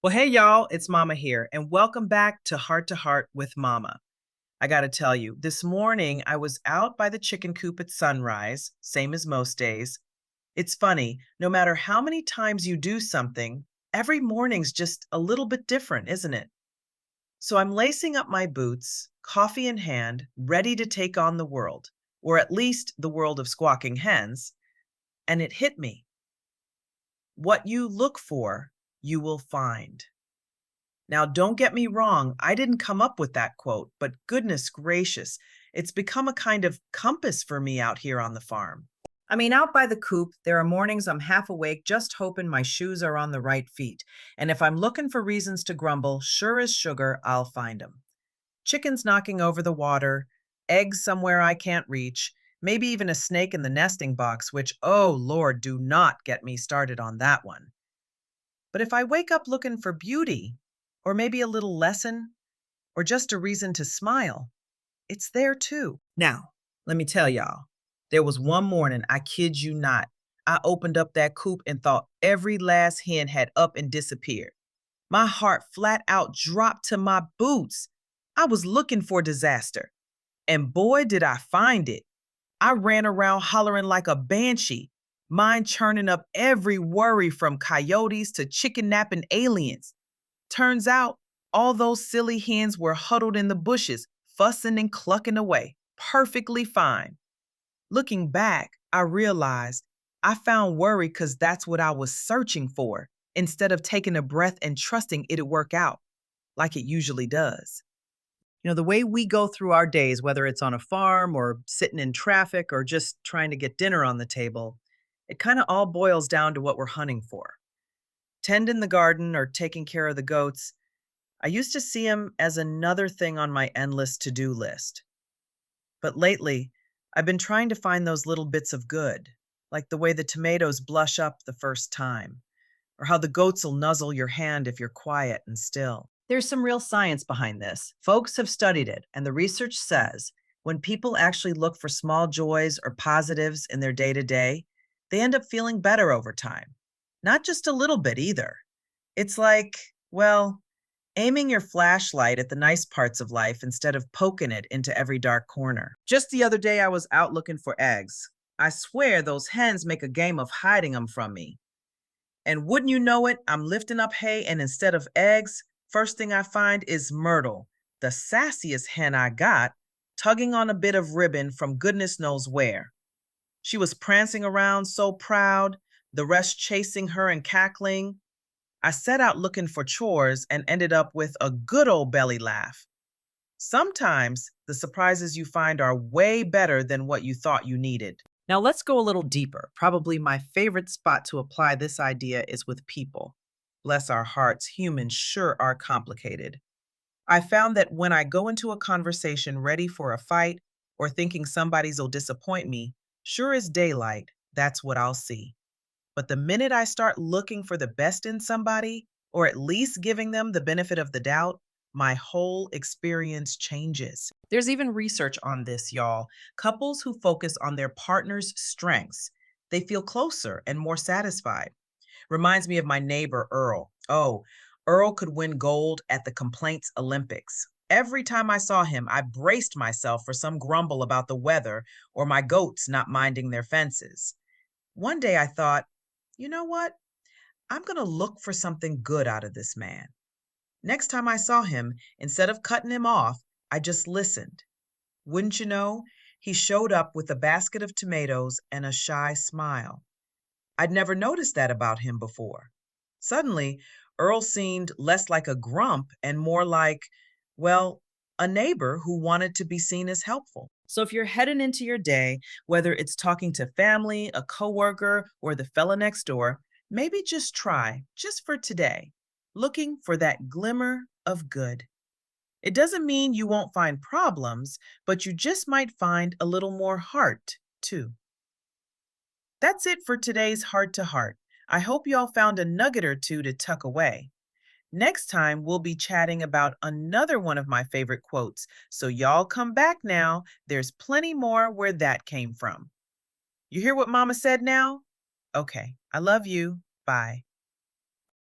Well, hey, y'all, it's Mama here, and welcome back to Heart with Mama. I gotta tell you, this morning I was out by the chicken coop at sunrise, same as most days. It's funny, no matter how many times you do something, every morning's just a little bit different, isn't it? So I'm lacing up my boots, coffee in hand, ready to take on the world, or at least the world of squawking hens, and it hit me. What you look for, you will find. Now, don't get me wrong, I didn't come up with that quote, but goodness gracious, it's become a kind of compass for me out here on the farm. I mean, out by the coop, there are mornings I'm half awake just hoping my shoes are on the right feet. And if I'm looking for reasons to grumble, sure as sugar, I'll find 'em. Chickens knocking over the water, eggs somewhere I can't reach, maybe even a snake in the nesting box, which, oh Lord, do not get me started on that one. But if I wake up looking for beauty, or maybe a little lesson, or just a reason to smile, it's there too. Now, let me tell y'all, there was one morning, I kid you not, I opened up that coop and thought every last hen had up and disappeared. My heart flat out dropped to my boots. I was looking for disaster. And boy, did I find it. I ran around hollering like a banshee, mind churning up every worry from coyotes to chicken napping aliens. Turns out, all those silly hens were huddled in the bushes, fussing and clucking away, perfectly fine. Looking back, I realized I found worry because that's what I was searching for, instead of taking a breath and trusting it'd work out, like it usually does. The way we go through our days, whether it's on a farm or sitting in traffic or just trying to get dinner on the table, it kind of all boils down to what we're hunting for. Tending the garden or taking care of the goats, I used to see them as another thing on my endless to do list. But lately, I've been trying to find those little bits of good, like the way the tomatoes blush up the first time, or how the goats will nuzzle your hand if you're quiet and still. There's some real science behind this. Folks have studied it, and the research says when people actually look for small joys or positives in their day to day, they end up feeling better over time. Not just a little bit either. It's like, well, aiming your flashlight at the nice parts of life instead of poking it into every dark corner. Just the other day, I was out looking for eggs. I swear those hens make a game of hiding them from me. And wouldn't you know it, I'm lifting up hay, and instead of eggs, first thing I find is Myrtle, the sassiest hen I got, tugging on a bit of ribbon from goodness knows where. She was prancing around so proud, the rest chasing her and cackling. I set out looking for chores and ended up with a good old belly laugh. Sometimes the surprises you find are way better than what you thought you needed. Now let's go a little deeper. Probably my favorite spot to apply this idea is with people. Bless our hearts, humans sure are complicated. I found that when I go into a conversation ready for a fight or thinking somebody's will disappoint me, sure as daylight, that's what I'll see. But the minute I start looking for the best in somebody, or at least giving them the benefit of the doubt, my whole experience changes. There's even research on this, y'all. Couples who focus on their partner's strengths, they feel closer and more satisfied. Reminds me of my neighbor, Earl. Oh, Earl could win gold at the Complaints Olympics. Every time I saw him, I braced myself for some grumble about the weather or my goats not minding their fences. One day I thought, you know what? I'm going to look for something good out of this man. Next time I saw him, instead of cutting him off, I just listened. Wouldn't you know, he showed up with a basket of tomatoes and a shy smile. I'd never noticed that about him before. Suddenly, Earl seemed less like a grump and more like, well, a neighbor who wanted to be seen as helpful. So if you're heading into your day, whether it's talking to family, a coworker, or the fella next door, maybe just try, just for today, looking for that glimmer of good. It doesn't mean you won't find problems, but you just might find a little more heart, too. That's it for today's Heart to Heart. I hope you all found a nugget or two to tuck away. Next time, we'll be chatting about another one of my favorite quotes, so y'all come back now. There's plenty more where that came from. You hear what Mama said now? Okay, I love you. Bye.